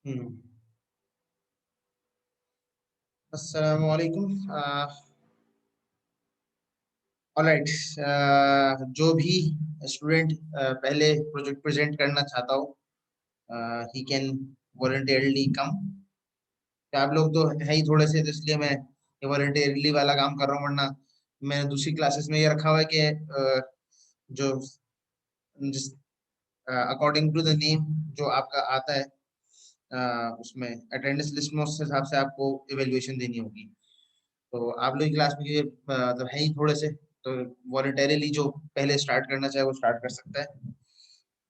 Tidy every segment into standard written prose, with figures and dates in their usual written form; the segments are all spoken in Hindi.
हम्म। अस्सलाम वालेकुम। ऑलराइट। जो भी स्टूडेंट पहले प्रोजेक्ट प्रेजेंट करना चाहता हो, ही कैन वॉलंटियरली कम। आप लोग तो है ही थोड़े से, तो इसलिए मैं ये वॉलंटियरली वाला काम कर रहा हूँ, वरना मैंने दूसरी क्लासेस में ये रखा हुआ है कि जो जिस अकॉर्डिंग टू द नेम जो आपका आता है, उसमें अटेंडेंस लिस्ट में उस हिसाब से आपको इवेल्युएशन देनी होगी। तो आप लोग की क्लास में ये तो है ही थोड़े से, तो वॉलंटरीली जो पहले स्टार्ट करना चाहे वो स्टार्ट कर सकता है।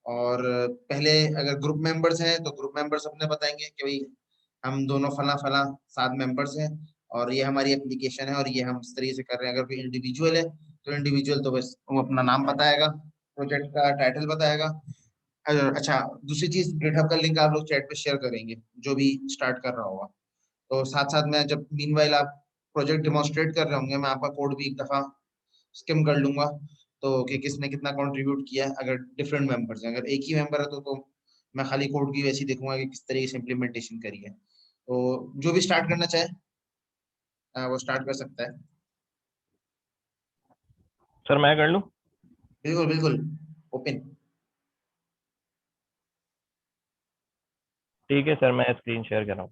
और पहले अगर ग्रुप मेंबर्स हैं तो ग्रुप मेंबर्स अपने बताएंगे कि भाई हम दोनों फला फला 7 मेंबर्स हैं, और ये हमारी एप्लीकेशन है, और ये हम इस तरीके से कर रहे हैं। अगर कोई इंडिविजुअल है तो इंडिविजुअल तो बस वो अपना नाम बताएगा, प्रोजेक्ट का टाइटल बताएगा। अच्छा, दूसरी चीज, गिटहब का लिंक आप लोग चैट पे शेयर करेंगे जो भी स्टार्ट कर रहा होगा। तो साथ साथ में जब मीनवाइल आप प्रोजेक्ट डिमॉन्स्ट्रेट कर रहे होंगे, मैं आपका कोड भी एक दफा स्किम कर लूंगा, तो कि किसने कितना कंट्रीब्यूट किया है। अगर डिफरेंट मेंबर्स हैं, अगर एक ही मेंबर है तो मैं खाली कोड की वैसी देखूंगा कि किस तरीके से इम्प्लीमेंटेशन करी है। तो जो भी स्टार्ट करना चाहे वो स्टार्ट कर सकता है। सर मैं कर लूं? बिल्कुल बिल्कुल, ओपन। ठीक है सर, मैं स्क्रीन शेयर कर रहा हूँ।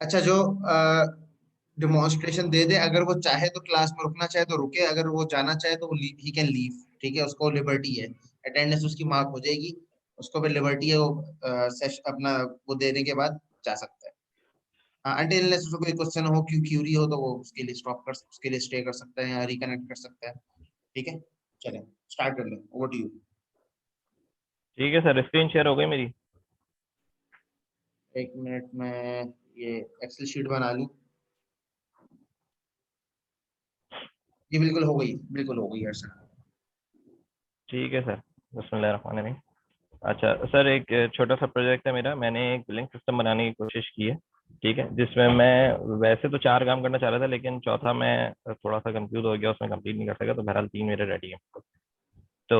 अच्छा, जो डिमॉन्स्ट्रेशन दे दे, अगर वो चाहे तो क्लास में रुकना चाहे तो रुके, अगर वो जाना चाहे तो ही कैन लीव। ठीक है, उसको लिबर्टी है, अटेंडेंस उसकी मार्क हो जाएगी, उसको भी लिबर्टी है, वो अपना वो देने के बाद जा सकता है। हाँ, अनटिल अनलेस उसको कोई क्वेश्चन हो, क्यूरी हो, तो वो उसके लिए उसके लिए स्टे कर सकता है या रिकनेक्ट कर सकता है। ठीक है, चलें स्टार्ट कर लें, ओवर टू यू। ठीक है सर, स्क्रीन शेयर हो गई मेरी। एक मिनट में ये एक्सेल शीट बना लूं। ये बिल्कुल हो गई, बिल्कुल हो गई यार सर। ठीक है सर, बिस्मिल्लाहिर्रहमानिर्रहीम। अच्छा सर, एक छोटा सा प्रोजेक्ट है मेरा। मैंने एक बिलिंग सिस्टम बनाने की कोशिश की है, ठीक है, जिसमें मैं वैसे तो 4 काम करना चाह रहा था, लेकिन चौथा मैं थोड़ा सा कंफ्यूज हो गया, उसमें कंप्लीट नहीं कर सका, तो बहरहाल 3 मेरे रेडी है। तो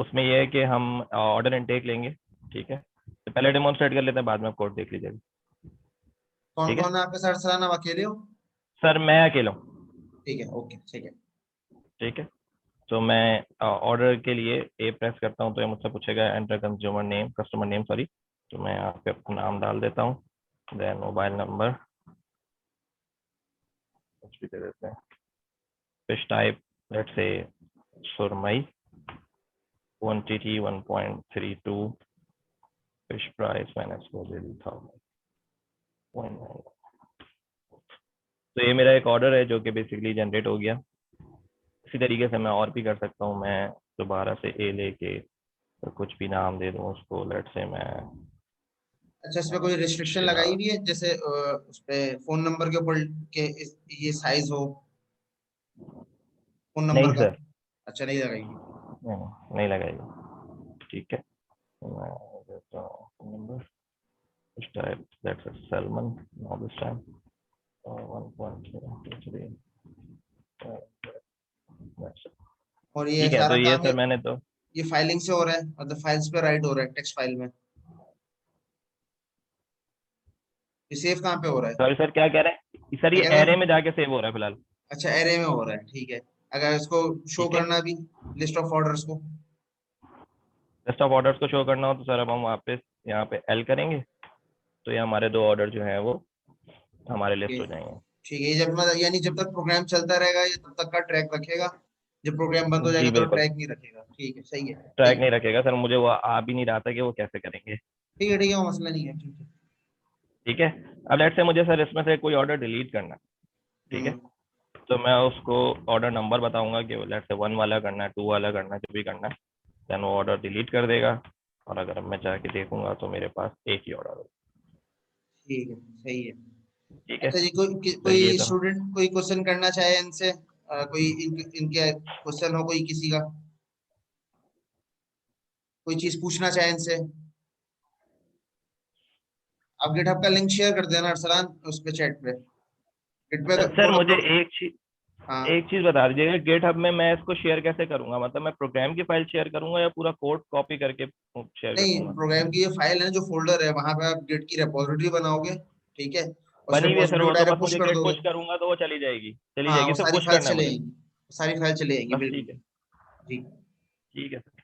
उसमें यह है कि हम ऑर्डर इनटेक लेंगे, ठीक है। तो पहले डेमोन्स्ट्रेट कर लेते हैं, बाद में आप कोड देख लीजिएगा। कौन ठीक है कौन है आपके साथ सलाना, आप अकेले हो? सर, मैं अकेला हूँ। ठीक है, ओके, ठीक है। ठीक है, तो मैं ऑर्डर के लिए ए प्रेस करता हूँ, तो ये मुझसे पूछेगा enter consumer name, customer name sorry. तो मैं यहाँ पे अपना नाम डाल देता हूँ, देन मोबाइल नंबर कुछ भी दे देते हैं, फिश टाइप लेट्स से सुरमई, क्वांटिटी 1.32, फिश प्राइस मैंने इसको दे दी था 0.9। तो ये मेरा एक ऑर्डर है जो कि बेसिकली जनरेट हो गया। इसी तरीके से मैं और भी कर सकता हूँ। मैं दोबारा से ए लेके तो कुछ भी नाम दे दूँ उसको, लेट से मैं अच्छा, इसमें कोई रिस्ट्रिक्शन लगाई चिराग। हुई है, जैसे उस पे फोन नंबर के ऊपर के ये साइज हो, फोन नंबर नहीं का? सर, अच्छा, नहीं लगाई हुई। नहीं लगाएगा। ठीक है, तो मैं देता हूँ number, this type that's a Salmon, now this time 1.023, that's it। और ये ठीक है, सारा तो ये काम सर मैंने तो ये फाइलिंग से हो रहा है, मतलब फाइल्स पे राइट हो रहा है, टेक्स्ट फाइल में? ये सेव कहाँ पे हो रहा है? सॉरी सर, क्या कह रहे हैं सर? मैं ये कह रहा एरे हूँ, में जाके सेव हो रहा है फिलहाल। अच्छा एरे में हो रहा है, ठीक है। अगर इसको शो ठीक है, करना भी, लिस्ट ऑफ ऑर्डर्स को? लिस्ट ऑफ ऑर्डर्स को शो करना हो तो सर अब हम वापस यहाँ पे एल करेंगे, तो ये हमारे 2 ऑर्डर जो हैं वो हमारे ये लिस्ट हो जाएंगे। ठीक है, जब मतलब यानी जब तक प्रोग्राम चलता रहेगा ये तब तक का ट्रैक रखेगा, जब प्रोग्राम बंद हो जी जाएगा तो बिल्कुल, ट्रैक नहीं रखेगा। ठीक है, सही है, ट्रैक सही है। नहीं रखेगा सर। मुझे वो आ भी नहीं रहा था कि वो कैसे करेंगे। ठीक है, ठीक है, वो मसला नहीं है, ठीक है। ठीक है, अब लेट से मुझे सर इसमें से कोई ऑर्डर डिलीट करना है, ठीक है। हम्म। तो मैं उसको ऑर्डर नंबर बताऊंगा कि लेट से 1 वाला करना है, 2 वाला करना है, जो भी करना है, देन वो ऑर्डर डिलीट कर देगा। और अगर मैं जाके देखूंगा तो मेरे पास एक ही ऑर्डर होगा। ठीक है, सही है। ठीक है अच्छा जी, सर, ये कोई तो स्टूडेंट कोई क्वेश्चन करना चाहे इनसे, कोई इनके क्वेश्चन हो कोई किसी का, कोई चीज पूछना चाहे इनसे, आप गिटहब का लिंक शेयर कर देना अरसलान, उस पे चैट पे, गिट पे सर कोड मुझे अपलोड। एक चीज हाँ एक चीज बता दीजिएगा, गिटहब में मैं इसको शेयर कैसे करूंगा? मतलब मैं प्रोग्राम की फाइल शेयर करूंगा या पूरा कोड कॉपी करके शेयर कर नहीं, दूंगा? प्रोग्राम की ये फाइल है जो फोल्डर है वहां पे आप गिट की रेपोजिटरी बनाओगे, ठीक है, उस बनी हुई है सर, रेपोजिटरी को वो तो बस डायरेक्ट पुश मुझे कर गिट दोगे। पुश करूंगा तो वो चली जाएगी, चली हाँ जाएगी, वो सिर्फ सारी पुश फाइल करना है चले मुझे। जाएंगी, सारी फाइल चले जाएंगी, बस बिल्कुल। ठीक है। जी। ठीक है सर,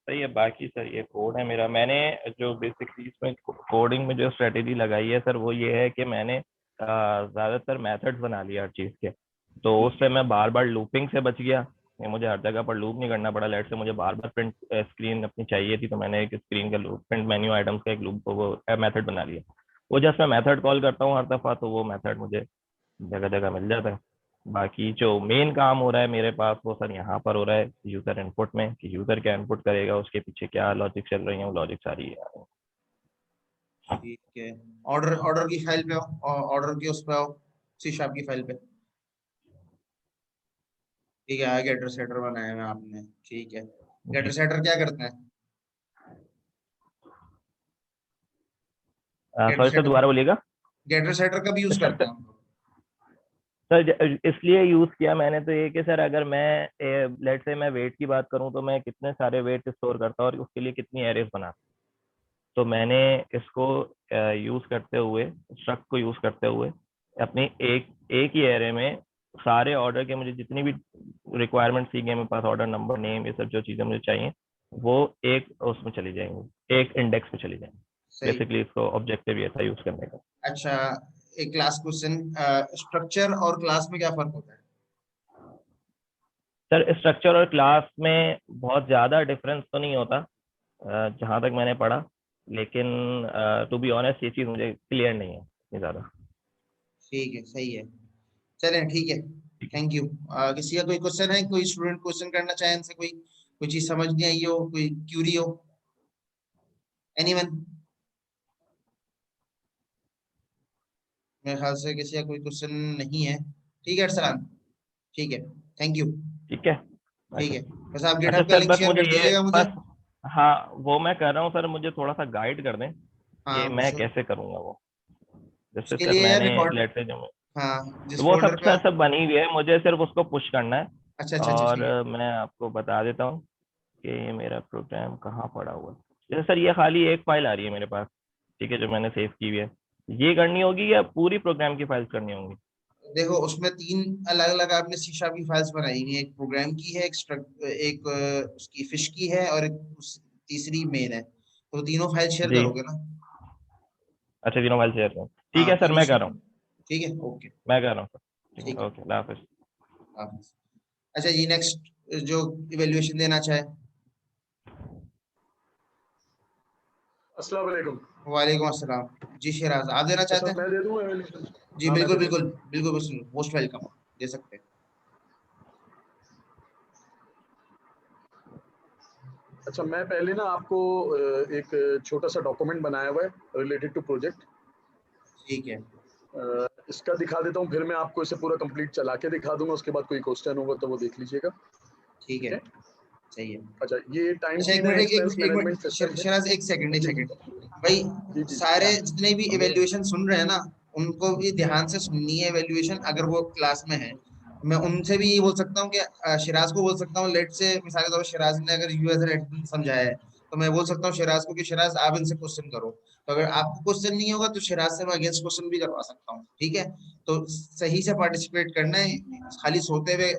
सही है। बाकी सर ये कोड है मेरा, मैंने जो बेसिकली इसमें कोडिंग में जो स्ट्रेटेजी लगाई है सर वो ये है कि मैंने ज्यादातर मेथड्स बना लिया हर चीज के, तो ठीक उससे मैं बार बार लूपिंग से बच गया। ये मुझे हर जगह पर लूप नहीं करना पड़ा। लेट से मुझे बार बार प्रिंट स्क्रीन अपनी चाहिए थी, तो मैंने एक स्क्रीन का लूप, प्रिंट मेन्यू आइटम्स का एक लूप वो मेथड बना लिया। वो जस्ट मैं मेथड कॉल करता हूँ हर दफा, तो वो मेथड मुझे जगह जगह मिल जाता है। बाकी जो मेन काम हो रहा है मेरे पास वो सर यहाँ पर हो रहा है यूजर इनपुट में, कि यूजर क्या इनपुट करेगा, उसके पीछे क्या लॉजिक चल रही है, वो लॉजिक सारी है। ठीक है। ऑर्डर ऑर्डर की फाइल पे आओ, ऑर्डर की उस पे आओ, सी शार्प की फाइल पे। ठीक है, गेटर सेटर बनाया है आपने, ठीक है। गेटर जी सेटर क्या करते हैं? गेटर सॉरी सर, सेटर, दोबारा बोलिएगा। गेटर सेटर कब यूज करते हैं हम लोग? सर इसलिए यूज किया मैंने तो ये कि सर अगर मैं लेट से मैं वेट की बात करूं तो मैं कितने सारे वेट स्टोर करता हूं और उसके लिए कितनी एरेज बनाता हूं। तो मैंने इसको यूज करते हुए, स्ट्रक्ट को यूज करते हुए अपनी एक एक ही एरे में सारे ऑर्डर के मुझे जितनी भी रिक्वायरमेंट थी मेरे पास, ऑर्डर नंबर, नेम, ये सब जो चीजें मुझे चाहिए वो एक उसमें चली जाएंगी, एक इंडेक्स में चली जाएंगी। सही। बेसिकली इसको ऑब्जेक्टिव ये था यूज करने का। अच्छा, एक क्लास क्वेश्चन, स्ट्रक्चर और क्लास में क्या फर्क होता है? सर स्ट्रक्चर और क्लास में बहुत ज्यादा डिफरेंस तो नहीं होता जहां तक मैंने पढ़ा, लेकिन टू बी ऑनेस्ट ये चीज मुझे क्लियर नहीं है इतनी ज्यादा। ठीक है, सही है। चलें, ठीक है। ठीक है। Thank you. किसी का कोई क्वेश्चन है, कोई स्टूडेंट क्वेश्चन करना चाहे इनसे, कोई कोई चीज समझ नहीं आई हो, कोई क्यूरी हो? एनीवन? मेरे ख्याल से किसी का कोई क्वेश्चन नहीं है। ठीक है अरसलान, ठीक है। Thank you. ठीक है। ठीक अच्छा। है, बस आप अच्छा गिटहब का सर, लिंक बस शेयर मुझे कर ये दीजिएगा मुझे। बस, हाँ वो मैं कर रहा हूँ सर, मुझे थोड़ा सा गाइड कर दें कि हाँ मैं उस, कैसे करूँगा वो। जैसे उसके सर लिए यार मैंने रिकॉर्ड, लेट से जो हाँ जिस वो फोल्डर सब पे सर सब बनी हुई है, मुझे सिर्फ उसको पुश करना है। अच्छा अच्छा अच्छा, और ठीक है। मैं आपको बता देता हूँ कि ये मेरा प्रोग्राम कहाँ पड़ा हुआ है। जैसे सर ये खाली एक फाइल आ रही है मेरे पास, ठीक है, जो मैंने सेव की हुई है। ये करनी होगी या पूरी प्रोग्राम की फाइल्स करनी होंगी? देखो उसमें तीन अलग अलग आपने सी शार्प की फाइल्स बनाई हुई है, एक प्रोग्राम की है, एक उसकी फिश की है, और एक तीसरी मेन है, तो तीनों फाइल शेयर जी। करोगे ना? अच्छा, तीनों फाइल शेयर करूँ? ठीक हाँ है सर, तीनों मैं कर शेयर रहा हूँ। करो। ठीक है, ओके। मैं कर रहा हूँ सर। ठीक ठीक है, है, ओके, अल्लाह हाफिज़। हाँ। अच्छा जी, नेक्स्ट जो इवेल्युएशन देना चाहे। अस्सलाम वालेकुम। वालेकुम अस्सलाम जी, शिराज आप देना अच्छा, चाहते हैं? मैं दे दूं एवेल्यूशन? जी हाँ, मैं बिल्कुल दे बिल्कुल देता हूँ। बिल्कुल बिल्कुल, मोस्ट वेलकम, दे सकते हैं। अच्छा, मैं पहले ना आपको एक छोटा सा डॉक्यूमेंट बनाया हुआ है रिलेटेड टू प्रोजेक्ट, ठीक है। इसका दिखा देता हूँ, फिर मैं आपको इसे पूरा कंप्लीट चला के दिखा दूंगा, उसके बाद कोई क्वेश्चन होगा तो वो देख लीजिएगा। ठीक ठीक है, है। सही है। अच्छा, ये टाइम अच्छा एक sheet and minute, expense management एक सिस्टम है। शिराज, एक सेकंड, एक जी सेकंड भाई। जी जी जी, सारे हाँ। जितने भी हमने इवेल्युएशन सुन रहे हैं ना, उनको भी ध्यान से सुननी है इवेल्युएशन, अगर वो क्लास में है। मैं उनसे भी ये बोल सकता हूँ कि शिराज को बोल सकता हूँ, लेट से मिसाल के तौर पर शिराज ने अगर यू एज एन समझाया है, तो मैं बोल सकता हूँ शिराज को कि शिराज आप इनसे क्वेश्चन करो। तो अगर आपको क्वेश्चन नहीं होगा तो शिराज से मैं अगेंस्ट क्वेश्चन भी करवा सकता हूँ, ठीक है? तो सही से पार्टिसिपेट करना है, खाली सोते हुए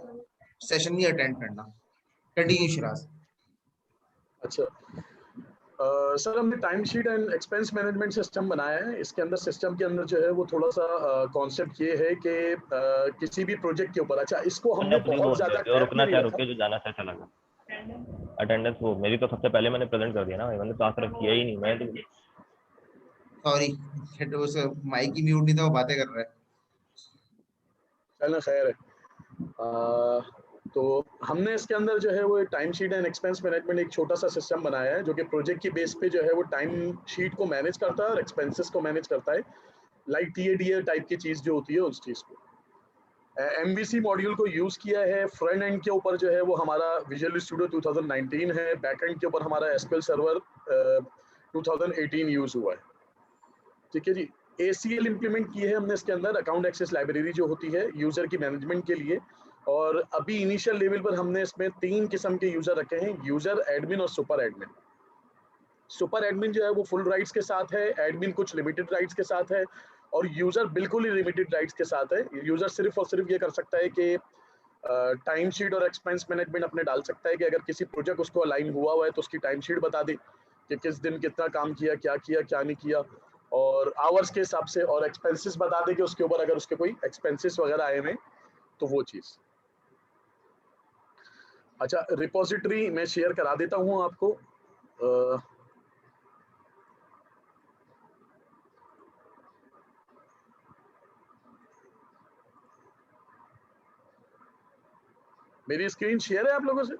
सेशन नहीं अटेंड करना। कंटिन्यू शिराज। अच्छा, सर हमने time sheet and expense management system बनाया है। इसके अंदर सिस्टम के अंदर जो है वो थोड़ा सा कॉन्सेप्ट ये है कि किसी भी प्रोजेक्ट के ऊपर, अच्छा इसको हमने अपनी बहुत बोल दिया, ज्यादा जो डेप्थ में रुकना नहीं चाहे रखा। रुके, जो जाना चाहे चला गया। अटेंडेंस वो मेरी तो सबसे पहले मैंने प्रेजेंट कर दिया ना भाई, मैंने तो आखिर किया ही नहीं मैं तो। सॉरी, उस माइक ही म्यूट नहीं था, वो बातें कर रहा है। चलना खैर है। तो हमने इसके अंदर जो है वो time sheet and expense management एक छोटा सा सिस्टम बनाया है, जो कि प्रोजेक्ट की बेस पे जो है वो टाइम शीट को मैनेज करता है और एक्सपेंसेस को मैनेज करता है, लाइक टीएडीए टाइप की चीज जो होती है उस चीज को। एमवीसी मॉड्यूल को यूज किया है। फ्रंट एंड के ऊपर जो है वो हमारा विजुअल स्टूडियो 2019 है, बैक एंड के ऊपर हमारा एसक्यूएल सर्वर 2018 यूज हुआ है। ठीक है जी। ACL इम्प्लीमेंट की है हमने इसके अंदर, अकाउंट एक्सेस लाइब्रेरी जो होती है यूजर की मैनेजमेंट के लिए। और अभी इनिशियल लेवल पर हमने इसमें 3 किस्म के यूजर रखे हैं, यूजर, एडमिन और सुपर एडमिन। सुपर एडमिन जो है वो फुल राइट्स के साथ है, एडमिन कुछ लिमिटेड राइट्स के साथ है, और यूजर बिल्कुल ही लिमिटेड राइट्स के साथ है। यूजर सिर्फ और सिर्फ ये कर सकता है कि टाइम शीट और एक्सपेंस मैनेजमेंट अपने डाल सकता है कि अगर किसी प्रोजेक्ट उसको अलाइन हुआ है तो उसकी टाइम शीट बता दे कि किस दिन कितना काम किया क्या नहीं किया, और आवर्स के हिसाब से, और एक्सपेंसेस बता दे कि उसके ऊपर अगर उसके कोई एक्सपेंसेस वगैरह आए हुए तो वो चीज़। अच्छा, रिपोजिटरी मैं शेयर करा देता हूँ आपको। मेरी स्क्रीन शेयर है आप लोगों से?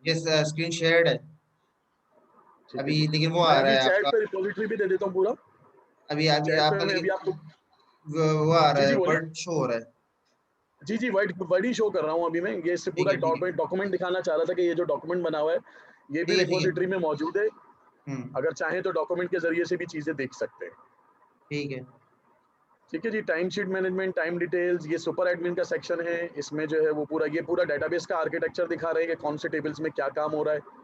यस, स्क्रीन शेयर्ड है ठीक है अभी, जी। लेकिन वो मैं आ रहा अभी है चैट आपका। पे रिपोजिटरी भी दे देता हूँ पूरा। अभी अभी चैट पे आपका, मैं अभी लेकिन आपको, वो आ रहा जी है, जी बोलिए। वर्ड शो हो रहा है। जी वर्ड ही शो कर रहा हूँ अभी मैं। ये इससे ठीक पूरा है, ठीक है, डॉक्यूमेंट दिखाना चाह रहा था कि ये जो डॉक्यूमेंट बना हुआ है ये भी ठीक है, ठीक है। रिपोजिटरी में मौजूद है। हम्म। अगर चाहें तो डॉक्यूमेंट के जरिए से भी चीजें देख सकते हैं। ठीक है। ठीक है जी। Time sheet management, time details, ये सुपर एडमिन का सेक्शन है। इसमें जो है वो पूरा डेटाबेस का आर्किटेक्चर दिखा रहे हैं कि कौन से टेबल्स में क्या काम हो रहा है।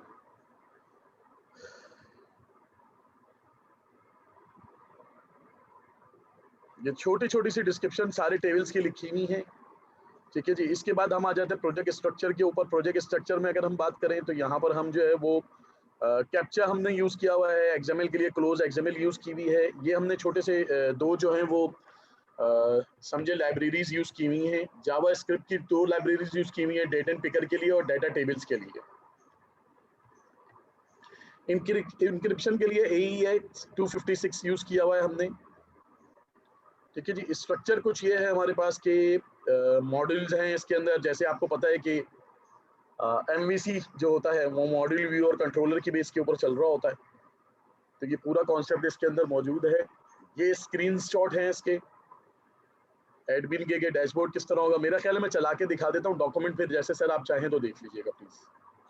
ये छोटी छोटी सी डिस्क्रिप्शन सारे टेबल्स की लिखी हुई है। ठीक है जी। इसके बाद हम आ जाते हैं प्रोजेक्ट स्ट्रक्चर के ऊपर। प्रोजेक्ट स्ट्रक्चर में अगर हम बात करें तो यहाँ पर हम जो है वो कैप्चा हमने यूज किया हुआ है, एक्सएमएल के लिए क्लोज एक्सएमएल यूज की हुई है। ये हमने छोटे से दो जो हैं वो समझे लाइब्रेरीज यूज की हुई हैं। जावा स्क्रिप्ट की 2 लाइब्रेरीज यूज की हुई है, डेटा पिकर के लिए और डेटा टेबल्स के लिए। इंक्रिप्शन के लिए AES 256 यूज किया हुआ है हमने। ठीक है जी। स्ट्रक्चर कुछ ये है हमारे पास के मॉड्यूल्स हैं इसके अंदर। जैसे आपको पता है कि MVC जो होता है वो मॉड्यूल व्यू और कंट्रोलर की बेस के ऊपर चल रहा होता है। तो ये पूरा कॉन्सेप्ट इसके अंदर मौजूद है। ये स्क्रीनशॉट है इसके एडमिन के डैशबोर्ड किस तरह होगा। मेरा ख्याल है मैं चला के दिखा देता हूँ डॉक्यूमेंट, फिर जैसे सर आप चाहें तो देख लीजिएगा प्लीज।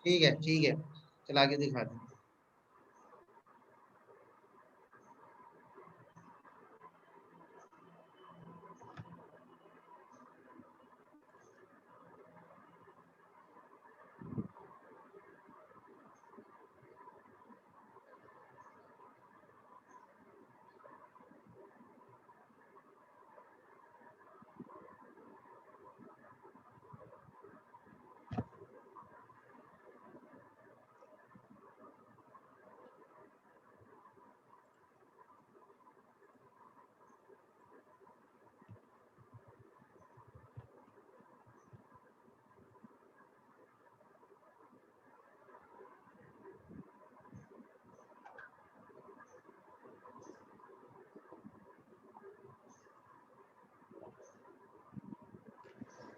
ठीक है, ठीक है, चला के दिखा दें।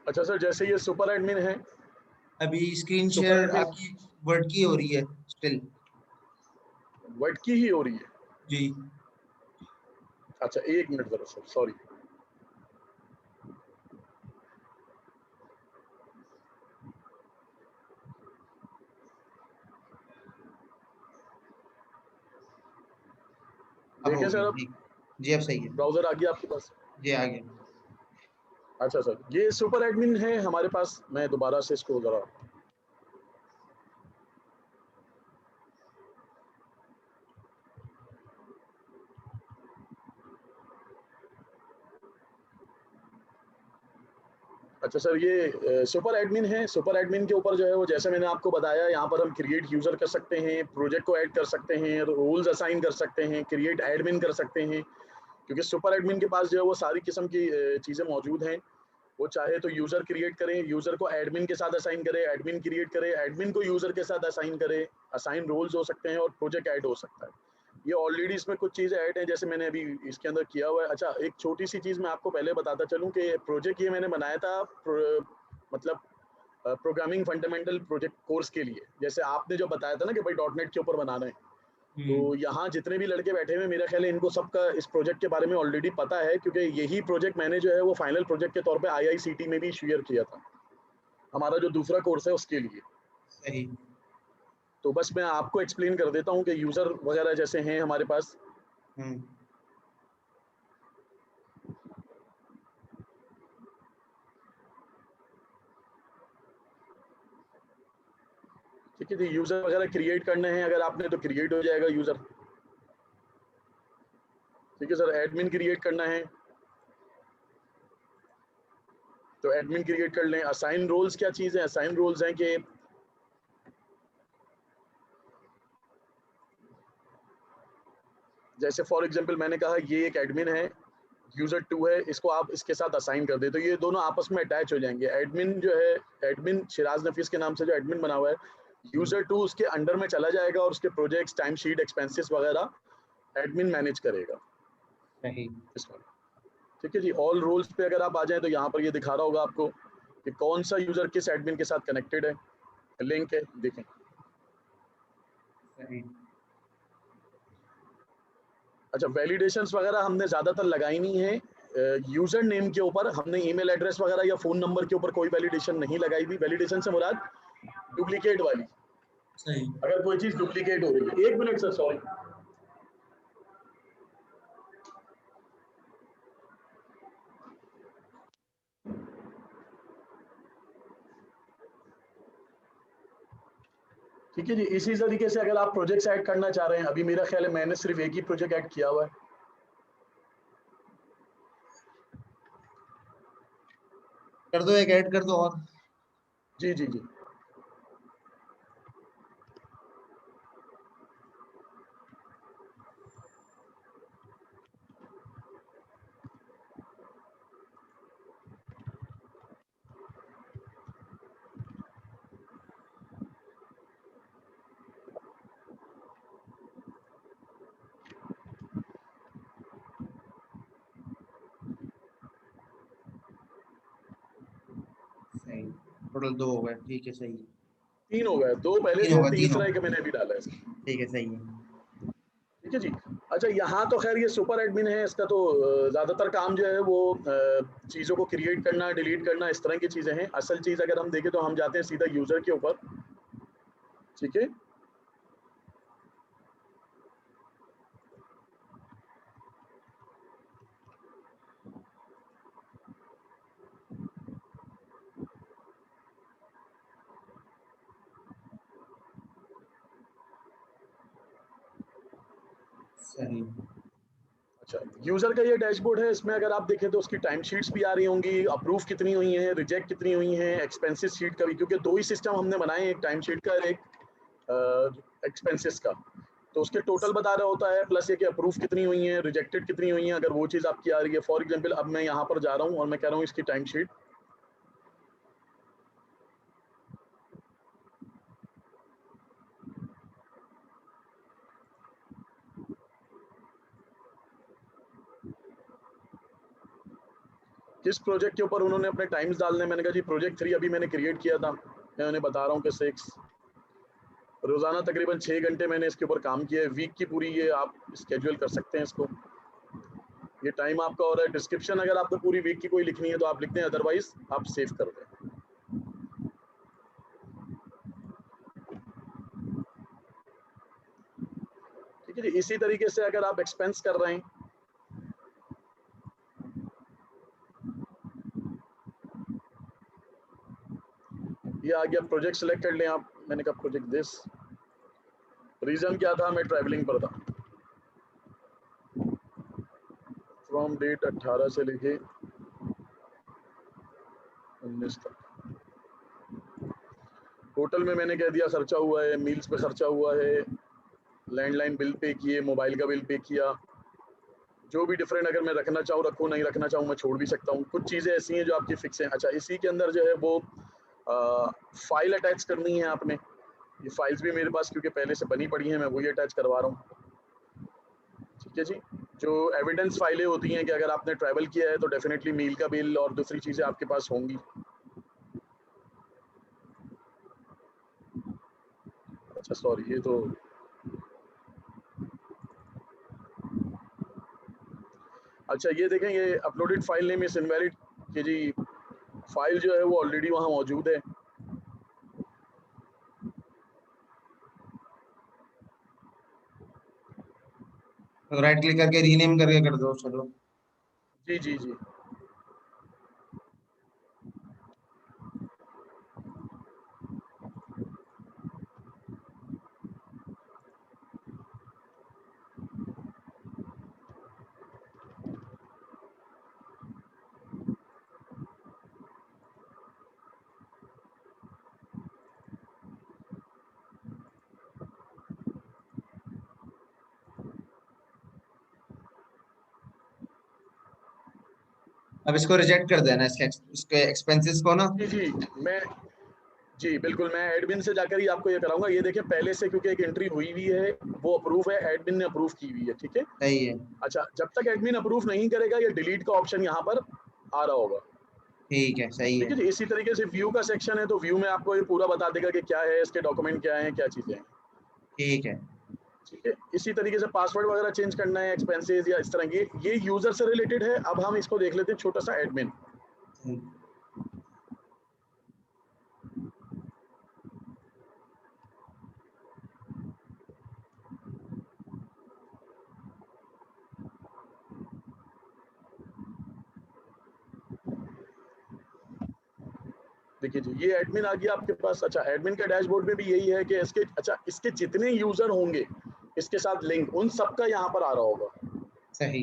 अच्छा सर, जैसे ये सुपर एडमिन है। अभी स्क्रीन सुपर शेयर एडमिन आपकी वर्ड की हो रही है स्टिल। वर्ड की ही हो रही है। जी। अच्छा 1 मिनट जरा सर, सॉरी। अब देखें होगी, सर, अब ठीक। जी, अब सही है। ब्राउजर आ गया आपके पास? जी, आ गया। अच्छा सर, ये सुपर एडमिन है हमारे पास। मैं दोबारा से इसको जरा, अच्छा सर ये सुपर एडमिन है। सुपर एडमिन के ऊपर जो है वो जैसे मैंने आपको बताया, यहाँ पर हम क्रिएट यूजर कर सकते हैं, प्रोजेक्ट को ऐड कर सकते हैं, रोल्स असाइन कर सकते हैं, क्रिएट एडमिन कर सकते हैं। क्योंकि सुपर एडमिन के पास जो है वो सारी किस्म की चीज़ें मौजूद हैं। वो चाहे तो यूजर क्रिएट करें, यूजर को एडमिन के साथ असाइन करे, एडमिन क्रिएट करे, एडमिन को यूजर के साथ असाइन करे, असाइन रोल्स हो सकते हैं और प्रोजेक्ट ऐड हो सकता है। ये ऑलरेडी इसमें कुछ चीज़ें ऐड हैं जैसे मैंने अभी इसके अंदर किया हुआ है। अच्छा, एक छोटी सी चीज़ मैं आपको पहले बताता चलूँ कि प्रोजेक्ट ये मैंने बनाया था मतलब प्रोग्रामिंग फंडामेंटल प्रोजेक्ट कोर्स के लिए। जैसे आपने जो बताया था ना कि भाई .NET के ऊपर बनाना है, तो यहाँ जितने भी लड़के बैठे हुए मेरा ख्याल है इनको सबका इस प्रोजेक्ट के बारे में ऑलरेडी पता है, क्योंकि यही प्रोजेक्ट मैंने जो है वो फाइनल प्रोजेक्ट के तौर पे IICT में भी शेयर किया था, हमारा जो दूसरा कोर्स है उसके लिए। सही। तो बस मैं आपको एक्सप्लेन कर देता हूँ कि यूज़र वगैरह जैसे हैं हमारे पास। हम्म। ठीक है जी, यूजर वगैरह क्रिएट करने हैं अगर आपने तो क्रिएट हो जाएगा यूजर। ठीक है सर, एडमिन क्रिएट करना है तो एडमिन क्रिएट कर लें। असाइन रोल्स क्या चीज़ है? असाइन रोल्स हैं कि जैसे फॉर एग्जांपल मैंने कहा ये एक एडमिन है, यूजर 2 है, इसको आप इसके साथ असाइन कर दे तो ये दोनों आपस में अटैच हो जाएंगे। एडमिन जो है, एडमिन शिराज नफीस के नाम से जो एडमिन बना हुआ है, यूजर 2 उसके अंडर में चला जाएगा और उसके प्रोजेक्ट्स, टाइम शीट, एक्सपेंसेस वगैरह एडमिन मैनेज करेगा। सही। इस वाला। ठीक है जी, ऑल रोल्स पे अगर आप आ जाएं तो यहाँ पर ये दिखा रहा होगा आपको कि कौन सा यूजर किस एडमिन के साथ कनेक्टेड है, लिंक है, देखें। सही। अच्छा, वैलिडेशंस वगैरह हमने ज़्यादातर लगाई नहीं है। यूजर नेम के ऊपर हमने ईमेल एड्रेस वगैरह या फ़ोन नंबर के ऊपर कोई वैलिडेशन नहीं लगाई हुई। वैलिडेशन से मुराद डुप्लीकेट वाली, सही। अगर कोई चीज़ डुप्लीकेट हो रही है। 1 मिनट सर, सॉरी। ठीक है जी, इसी तरीके से अगर आप प्रोजेक्ट्स ऐड करना चाह रहे हैं, अभी मेरा ख्याल है मैंने सिर्फ एक ही प्रोजेक्ट ऐड किया हुआ है। कर दो, एक ऐड कर दो और। जी जी जी। सही। टोटल 2 हो गए, ठीक है, सही। 3 हो गए, 2 पहले 3 थे, होगा, 3 तीसरा होगा। एक मैंने अभी डाला है। ठीक है, सही है। ठीक है जी। अच्छा, यहाँ तो खैर ये सुपर एडमिन है, इसका तो ज़्यादातर काम जो है वो चीज़ों को क्रिएट करना, डिलीट करना, इस तरह की चीज़ें हैं। असल चीज़ अगर हम देखें तो हम जाते हैं सीधा यूज़र के ऊपर। ठीक है, सही। अच्छा, यूज़र का ये डैशबोर्ड है, इसमें अगर आप देखें तो उसकी टाइम शीट्स भी आ रही होंगी, अप्रूव कितनी हुई हैं, रिजेक्ट कितनी हुई हैं, एक्सपेंसेस शीट का भी, क्योंकि 2 ही सिस्टम हमने बनाए हैं, एक टाइम शीट का और एक एक्सपेंसेस का। तो उसके टोटल बता रहा होता है, प्लस ये कि अप्रूव कितनी हुई हैं, रिजेक्टेड कितनी हुई हैं, अगर वो चीज़ आपकी आ रही है। फॉर एग्जांपल अब मैं यहाँ पर जा रहा हूँ और मैं कह रहा हूँ इसकी टाइम शीट, किस प्रोजेक्ट के ऊपर उन्होंने अपने टाइम्स डालने। मैंने कहा जी प्रोजेक्ट 3 अभी मैंने क्रिएट किया था, मैं उन्हें बता रहा हूँ कि 6 रोज़ाना तकरीबन 6 घंटे मैंने इसके ऊपर काम किया है। वीक की पूरी ये आप स्केड्यूल कर सकते हैं इसको, ये टाइम आपका हो रहा है। डिस्क्रिप्शन अगर आपको पूरी वीक की कोई लिखनी है तो आप लिखते हैं, अदरवाइज आप सेव कर दें। ठीक है जी, इसी तरीके से अगर आप एक्सपेंस कर रहे हैं, ये आ गया, प्रोजेक्ट सेलेक्ट कर लें आप। मैंने कहा प्रोजेक्ट दिस, रीज़न क्या था, मैं ट्रैवलिंग पर था। फ्रॉम डेट 18 से लेके 19 तक। टोटल में मैंने कह दिया खर्चा हुआ है, मील्स पे खर्चा हुआ है, लैंडलाइन बिल पे किए, मोबाइल का बिल पे किया, जो भी डिफरेंट अगर मैं रखना चाहूँ रखूँ, नहीं रखना चाहूँ मैं छोड़ भी सकता हूँ। कुछ चीज़ें ऐसी हैं जो आपकी फिक्स हैं। अच्छा, इसी के अंदर जो है वो फाइल अटैच करनी है आपने। ये फाइल्स भी मेरे पास क्योंकि पहले से बनी पड़ी हैं, मैं वही अटैच करवा रहा हूँ। ठीक है जी, जो एविडेंस फाइलें होती हैं कि अगर आपने ट्रैवल किया है तो डेफिनेटली मील का बिल और दूसरी चीज़ें आपके पास होंगी। अच्छा सॉरी, ये तो अच्छा ये देखें, ये uploaded file name is invalid कि जी फाइल जो है वो ऑलरेडी वहाँ मौजूद है। तो राइट क्लिक करके रीनेम करके कर दो, चलो। जी जी जी। अब इसको रिजेक्ट कर देना, इसके एक्सपेंसेस को ना। जी मैं जी बिल्कुल, मैं एडमिन से जाकर ही आपको ये कराऊंगा। ये देखिए पहले से क्योंकि एक एंट्री हुई हुई है, वो अप्रूव है, एडमिन ने अप्रूव की हुई है, ठीक है। सही है। अच्छा, जब तक एडमिन अप्रूव नहीं करेगा ये डिलीट का ऑप्शन यहाँ पर आ रहा होगा, ठीक है, सही ठीक है। है जी। इसी तरीके से व्यू का सेक्शन है, तो व्यू में आपको ये पूरा बता देगा कि क्या है, इसके डॉक्यूमेंट क्या है, क्या चीजें हैं, ठीक है। ठीक है। इसी तरीके से पासवर्ड वगैरह चेंज करना है, एक्सपेंसेस या इस तरह की, ये यूजर से रिलेटेड है। अब हम इसको देख लेते हैं छोटा सा एडमिन। सही। देखिए जी, ये एडमिन आ गया आपके पास। अच्छा, एडमिन का डैशबोर्ड में भी यही है कि इसके, अच्छा इसके जितने यूजर होंगे इसके साथ लिंक, उन सबका यहाँ पर आ रहा होगा। सही।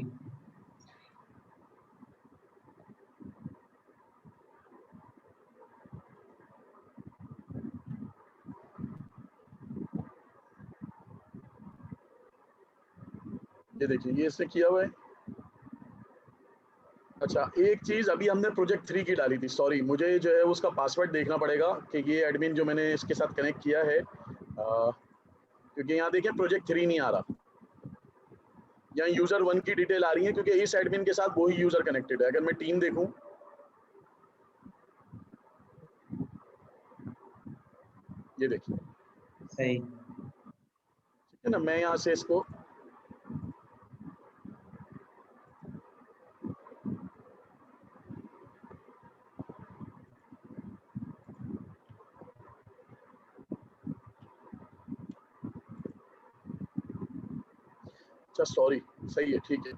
ये देखिए, ये इसने किया हुआ है। अच्छा, एक चीज अभी हमने प्रोजेक्ट 3 की डाली थी, सॉरी, मुझे जो है उसका पासवर्ड देखना पड़ेगा कि ये एडमिन जो मैंने इसके साथ कनेक्ट किया है, क्योंकि यहाँ देखिए प्रोजेक्ट 3 नहीं आ रहा, यहाँ यूजर 1 की डिटेल आ रही है, क्योंकि इस एडमिन के साथ वही यूजर कनेक्टेड है। अगर मैं टीम देखूं, ये देखिए, सही। ठीक है ना। मैं यहाँ से इसको, अच्छा सॉरी, सही है, ठीक है।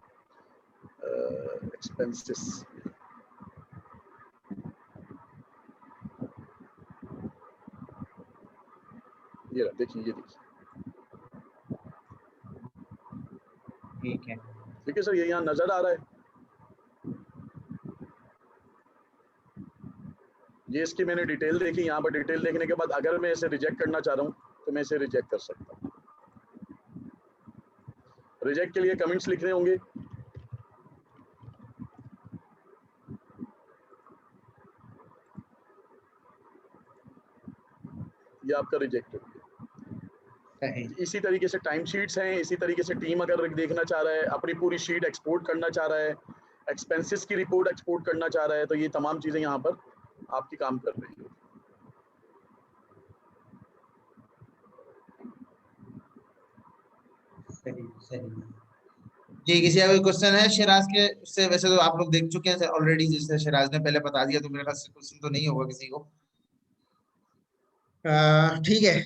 एक्सपेंसेस, ये रहा, देखिए, ये देखिए, ठीक है। ठीक है सर, ये यहाँ नजर आ रहा है। ये इसकी मैंने डिटेल देखी। यहाँ पर डिटेल देखने के बाद अगर मैं इसे रिजेक्ट करना चाह रहा हूँ तो मैं इसे रिजेक्ट कर सकता हूँ। रिजेक्ट के लिए कमेंट्स लिखने होंगे। ये आपका रिजेक्टेड है। सही। इसी तरीके से टाइम शीट्स हैं। इसी तरीके से टीम अगर देखना चाह रहा है, अपनी पूरी शीट एक्सपोर्ट करना चाह रहा है, एक्सपेंसेस की रिपोर्ट एक्सपोर्ट करना चाह रहा है, तो ये तमाम चीजें यहाँ पर आपकी काम कर रही है। सही। सही। जी, किसी का कोई क्वेश्चन है शिराज के उससे? वैसे तो आप लोग देख चुके हैं ऑलरेडी, जिससे शिराज ने पहले बता दिया, तो मेरे ख्याल से क्वेश्चन तो नहीं होगा किसी को। ठीक है।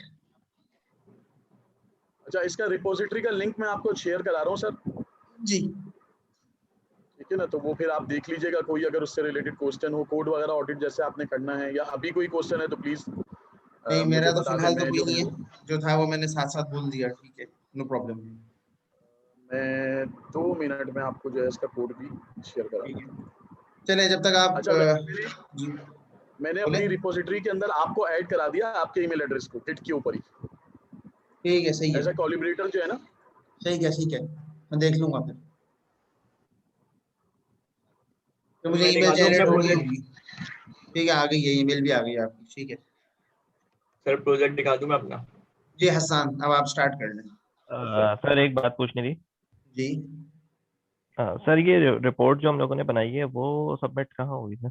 अच्छा, इसका रिपोजिटरी का लिंक मैं आपको शेयर करा रहा हूँ सर, जी। ठीक है ना। तो वो फिर आप देख लीजिएगा, कोई अगर उससे रिलेटेड क्वेश्चन हो, कोड वगैरह ऑडिट जैसे आपने करना है, या अभी कोई क्वेश्चन है तो प्लीज नहीं, मुझे मेरा तो बता दें, फिलहाल तो मैं कोई जो नहीं है है। वो, जो था वो मैंने साथ साथ बोल दिया। ठीक है, नो प्रॉब्लम। मैं 2 मिनट में आपको जो है इसका कोड भी शेयर करा ठीक है, देता हूँ। चले जब तक आप अच्छा, जी मैंने बोले। अपनी रिपोजिटरी के अंदर आपको ऐड करा दिया, आपके ईमेल एड्रेस को किट के ऊपर ही, ठीक है, सही है। एज ए कोलिब्रेटर जो है ना। ठीक है, ठीक है, मैं देख लूंगा फिर। तो तो मुझे मैं ईमेल दिखा दूं अपना जनरेट होनी प्रोजेक्ट? होगी। ठीक है, आ गई है, ईमेल भी आ गई है आपकी। ठीक है सर प्रोजेक्ट दिखा दूं मैं अपना? जी हसन, अब आप स्टार्ट कर लें। सर एक बात पूछनी थी। जी। सर ये रिपोर्ट जो हम लोगों ने बनाई है वो सबमिट कहाँ होगी सर?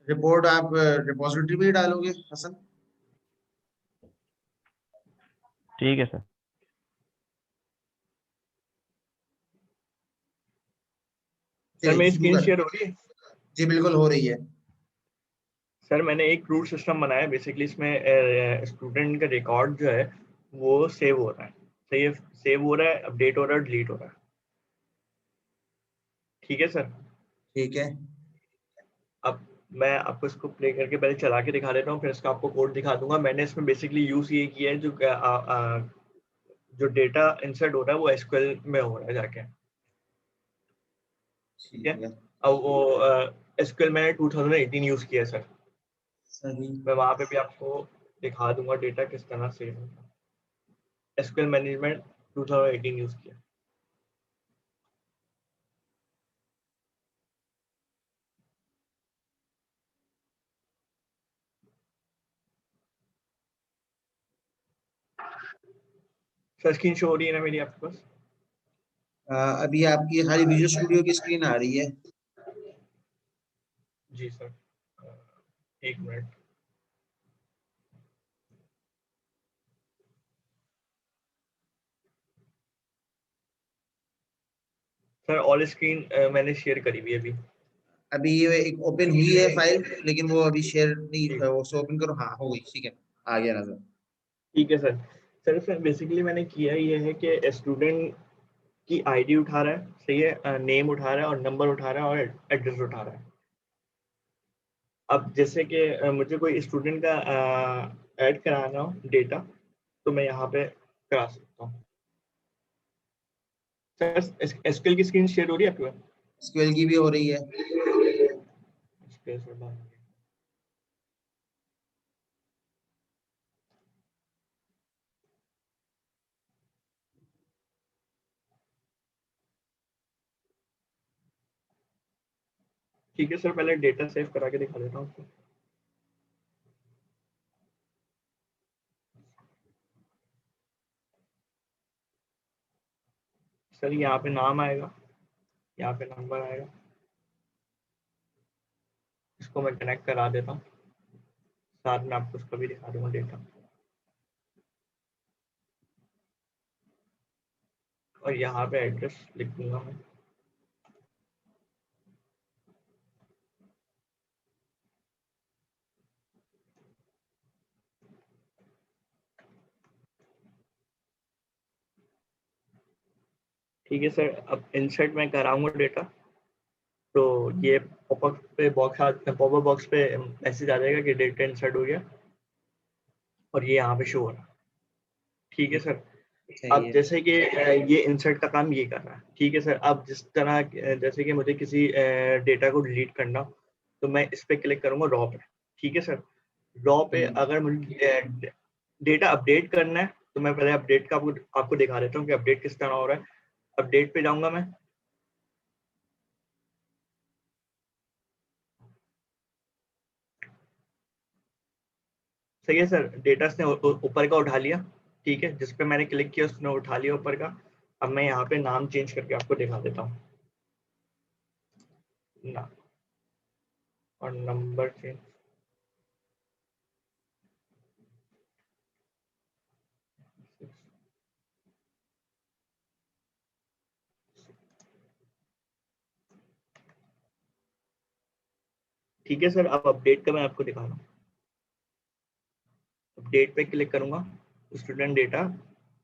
रिपोर्ट आप रिपोजिटरी में ही डालोगे हसन? ठीक है सर। सर मेरी शुरू स्क्रीन कर। शेयर हो रही है? जी बिल्कुल हो रही है। सर मैंने एक रूट सिस्टम बनाया है, बेसिकली इसमें स्टूडेंट का रिकॉर्ड जो है वो सेव हो रहा है, सही है, सेव हो रहा है, अपडेट हो रहा है, डिलीट हो रहा है, ठीक है सर। ठीक है। अब मैं आपको इसको प्ले करके पहले चला के दिखा देता हूँ, फिर इसका आपको कोड दिखा दूंगा। मैंने इसमें बेसिकली यूज ये किया है, जो डेटा इंसर्ट हो रहा है वो एसक्यूएल में हो रहा है जाके, ठीक है। ठीक है। अब वो एसक्यूएल मैंने 2018 यूज किया है सर। सही। मैं वहाँ पे भी आपको दिखा दूंगा डेटा किस तरह सेव होगा। एसक्यूएल मैनेजमेंट 2018 यूज किया। सर स्क्रीन शो हो रही है ना मेरी आपके पास? अभी आपकी खाली विजुअल स्टूडियो की स्क्रीन आ रही है। जी सर, एक मिनट। सर ऑल स्क्रीन मैंने शेयर करी हुई है अभी। अभी ये एक ओपन हुई है फाइल, लेकिन वो अभी शेयर नहीं, ठीक। वो से ओपन करो। हाँ, हो गई, ठीक है, आ गया नजर। ठीक है सर। सर बेसिकली मैंने किया ये है कि स्टूडेंट की आईडी उठा रहा है, सही है, नेम उठा रहा है और नंबर उठा रहा है और एड्रेस उठा रहा है। अब जैसे कि मुझे कोई स्टूडेंट का ऐड कराना हो डेटा, तो मैं यहाँ पे करा सकता हूँ। सर एसक्यूएल की स्क्रीन शेयर हो रही है आपके पास? एसक्यूएल की भी हो रही है। SQL सर बाहर आ गया। ठीक है सर, पहले डेटा सेव करा के दिखा देता हूँ आपको। सर यहाँ पे नाम आएगा, यहाँ पे नंबर आएगा, इसको मैं कनेक्ट करा देता हूँ, साथ में आपको उसका भी दिखा दूंगा डेटा। और यहाँ पे एड्रेस लिख दूंगा मैं। ठीक है सर, अब इंसर्ट मैं कराऊंगा डेटा, तो ये पॉपअप बॉक्स पे मैसेज आ जाएगा कि डेटा इंसर्ट हो गया, और ये यहाँ पे शो हो रहा है। ठीक है सर। सही अब है। जैसे कि ये इंसर्ट का काम ये कर रहा है, ठीक है सर। अब जिस तरह जैसे कि मुझे किसी डेटा को डिलीट करना हो, तो मैं इस पे क्लिक करूंगा रॉ पे। ठीक है सर। रॉ पे अगर मुझे डेटा अपडेट करना है, तो मैं पहले अपडेट का आपको दिखा देता हूँ कि अपडेट किस तरह हो रहा है। अपडेट पे जाऊंगा मैं। सही है सर, डेटा उसने ऊपर का उठा लिया। ठीक है, जिस पे मैंने क्लिक किया उसने उठा लिया ऊपर का। अब मैं यहाँ पे नाम चेंज करके आपको दिखा देता हूँ ना, और नंबर चेंज। ठीक है सर, अब अपडेट का मैं आपको दिखा रहा हूँ। अपडेट पे क्लिक करूंगा, स्टूडेंट डेटा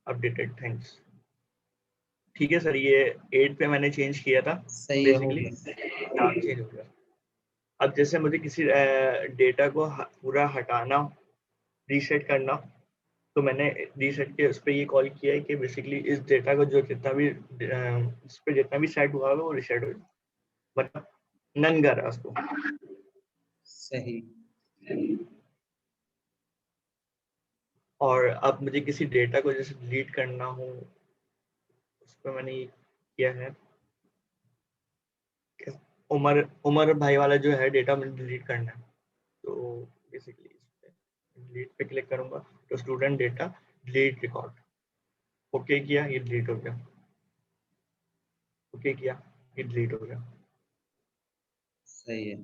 अपडेटेड, थैंक्स। ठीक है सर, ये 8 पे मैंने चेंज किया था। सही है, हो बेसिकली गया। नाम चेंज हो गया। अब जैसे मुझे किसी डेटा को पूरा हटाना, रीसेट करना, तो मैंने रीसेट के उस पर ये कॉल किया है कि बेसिकली इस डेटा को जो जितना भी इस पे जितना भी सेट हुआ है वो रीसेट हो जाए, मतलब नन कर रहा है उसको। सही। और अब मुझे किसी डेटा को जैसे डिलीट करना हो, उस पर मैंने ये किया है, उमर उमर भाई वाला जो है डेटा मुझे डिलीट करना है, तो बेसिकली इस पे डिलीट पे क्लिक करूंगा, तो student data delete record, okay किया, ये डिलीट हो गया। ओके किया, ये डिलीट हो गया। सही है।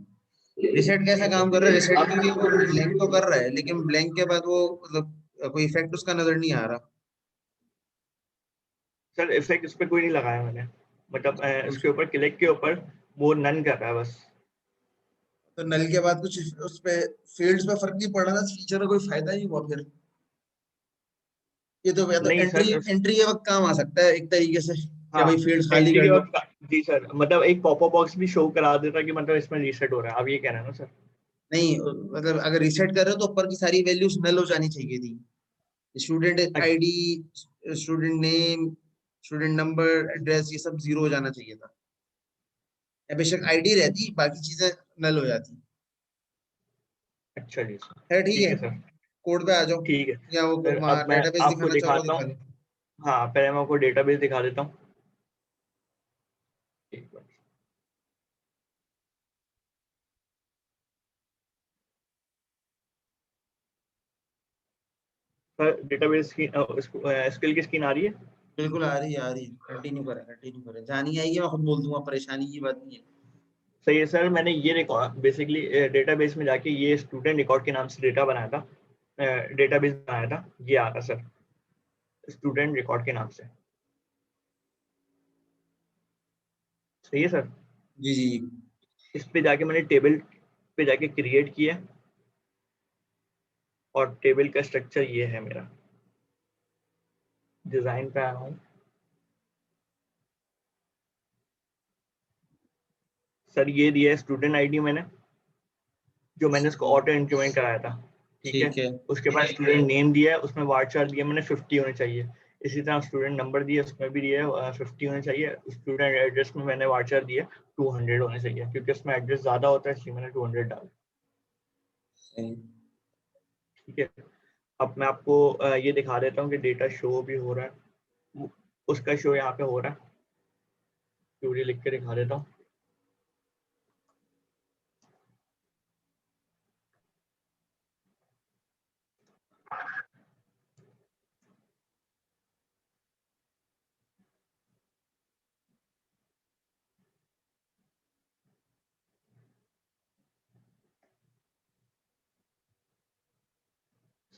रिसेट कैसा काम कर रहा है? रिसेट के लिए वो ब्लैंक तो कर रहा है, लेकिन ब्लैंक के बाद वो मतलब कोई इफेक्ट उसका नजर नहीं आ रहा। सर इफेक्ट इस पे कोई नहीं लगाया मैंने, मतलब उस- इसके ऊपर क्लिक के ऊपर वो नन कर रहा है बस। तो नल के बाद कुछ उस पे फील्ड्स पे फर्क नहीं पड़ रहा था, फीचर का कोई फायदा नहीं हुआ फिर। ये तो या तो नहीं एंट्री सर, एंट्री के वक्त काम आ सकता है एक तरीके से, क्या हाँ, भाई फील्ड खाली एंट्री कर के लो। वक्त जी सर, मतलब एक पॉपअप बॉक्स भी शो करा देता कि मतलब इसमें रीसेट हो रहा है, अब ये कह रहे हैं ना सर? नहीं, मतलब अगर रिसेट कर रहे हो तो ऊपर की सारी वैल्यूज नल हो जानी चाहिए थी। स्टूडेंट अच्छा, ID, student name, student number, address, ये सब जीरो हो जाना चाहिए था। या बेशक आईडी रहती, बाकी चीजें नल हो जाती। अच्छा जी सर, है, ठीक ठीक है। है सर। कोड पे आ जाओ, ठीक है या वो सर, वहाँ अब मैं डेटाबेस आपको दिखाना चाह रहा हो, दिखाता दिखा हूँ। लो। हाँ, पहले मैं आपको डेटाबेस दिखा देता हूँ। एक मिनट। सर डेटाबेस की स्किल की स्क्रीन आ रही है? बिल्कुल आ रही है, कंटिन्यू करें। जानी आएगी, मैं खुद बोल दूंगा, परेशानी की बात नहीं है। सही है सर, मैंने ये रिकॉर्ड बेसिकली डेटाबेस में जाके ये स्टूडेंट रिकॉर्ड के नाम से डेटा बनाया था, डेटाबेस बनाया था, ये आ रहा सर स्टूडेंट रिकॉर्ड के नाम से। सही है सर। जी जी। इस पे जाके मैंने टेबल पे जाके क्रिएट किया और टेबल का स्ट्रक्चर ये है मेरा। डिजाइन पे आया हूँ सर, ये दिया है स्टूडेंट आईडी मैंने, जो मैंने उसको ऑटो इंक्रीमेंट कराया था, ठीक ठीक है। है। उसके बाद स्टूडेंट नेम दिया है, उसमें वार्डचार दिया मैंने 50 होने चाहिए। इसी तरह स्टूडेंट नंबर दिया, उसमें भी दिया है 50 होने चाहिए। स्टूडेंट एड्रेस में मैंने वार्डचार दिया 200 होने चाहिए, क्योंकि उसमें एड्रेस ज्यादा होता है, इसलिए मैंने 200 डाला। सही। ठीक है, अब मैं आपको ये दिखा देता हूँ कि डेटा शो भी हो रहा है, उसका शो यहाँ पे हो रहा है, क्यूरी लिख के दिखा देता हूँ।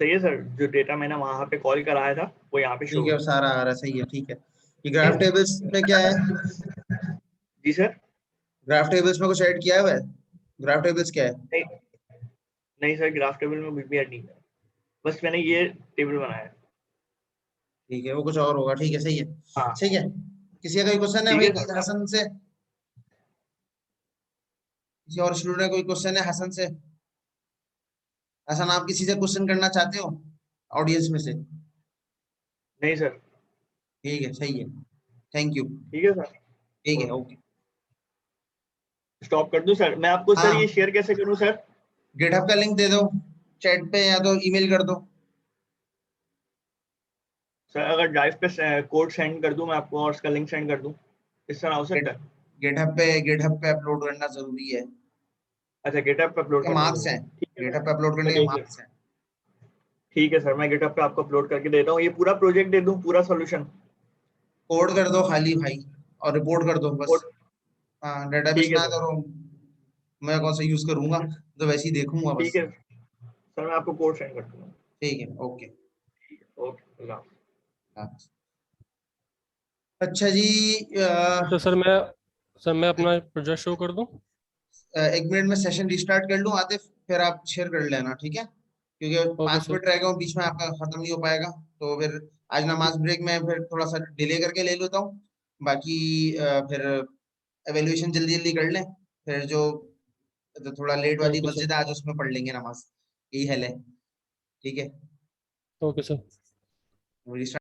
सही है सर, जो डेटा मैंने वहां पे कॉल कराया था वो यहाँ पे शो ठीक है, हो सारा आ रहा है, सही है, ठीक है। ये ग्राफ टेबल्स में क्या है? जी सर। ग्राफ टेबल्स में कुछ ऐड किया हुआ है? ग्राफ टेबल्स क्या है? नहीं, नहीं सर, ग्राफ टेबल में कुछ भी ऐड नहीं किया, बस मैंने ये टेबल बनाया है। ठीक है, वो कुछ और होगा, ठीक है, सही है। हाँ ठीक है, किसी का कोई क्वेश्चन है ठीक भाई है सर। हसन से? किसी और स्टूडेंट का कोई क्वेश्चन है हसन से? हसन, आप किसी से क्वेश्चन करना चाहते हो ऑडियंस में से? नहीं सर। ठीक है, सही है, थैंक यू। ठीक है सर, ठीक है, ओके। स्टॉप कर दूं सर? मैं आपको सर हाँ, ये शेयर कैसे करूं सर? गिटहब का लिंक दे दो चैट पे, या तो ईमेल कर दो। सर अगर ड्राइव पे कोड सेंड कर दूं मैं आपको और उसका लिंक सेंड कर दूं, इस तरह हो सकता है? गिटहब पे अपलोड करना जरूरी है। अच्छा, गिटहब पे अपलोड के करना मार्क्स जरूरी हैं, है, ठीक है गिटहब सर। पे अपलोड मैं करने के देख लेता मार्क्स हैं। ठीक है सर, मैं गिटहब पे आपको अपलोड करके देता हूँ। ये पूरा प्रोजेक्ट दे दूं, पूरा सॉल्यूशन? कोड कर दो खाली भाई, और रिपोर्ट कर दो बस। कोड? हाँ, डेटाबेस ठीक है ना सर। करो, मैं कौन सा यूज करूंगा, तो वैसे ही देखूंगा ठीक बस। है सर, मैं आपको कोड सेंड कर दूंगा। ठीक है, ओके। ओके, अल्लाह हाफ़िज़। हाँ। अच्छा जी, तो सर मैं अपना प्रोजेक्ट शो कर दूं? 1 मिनट में सेशन रिस्टार्ट कर लूं आतिफ, फिर आप शेयर कर लेना, ठीक है? क्योंकि ओके 5 मिनट सर। रह गए, बीच में आपका खत्म नहीं हो पाएगा। तो फिर आज नमाज ब्रेक में फिर थोड़ा सा डिले करके ले लेता हूँ। बाकी फिर एवेल्युएशन जल्दी जल्दी कर लें, फिर जो तो थोड़ा लेट वाली ओके सर। मस्जिद है आज, उसमें पढ़ लेंगे नमाज। यही हल है, ठीक है? Okay sir. रिस्टार्ट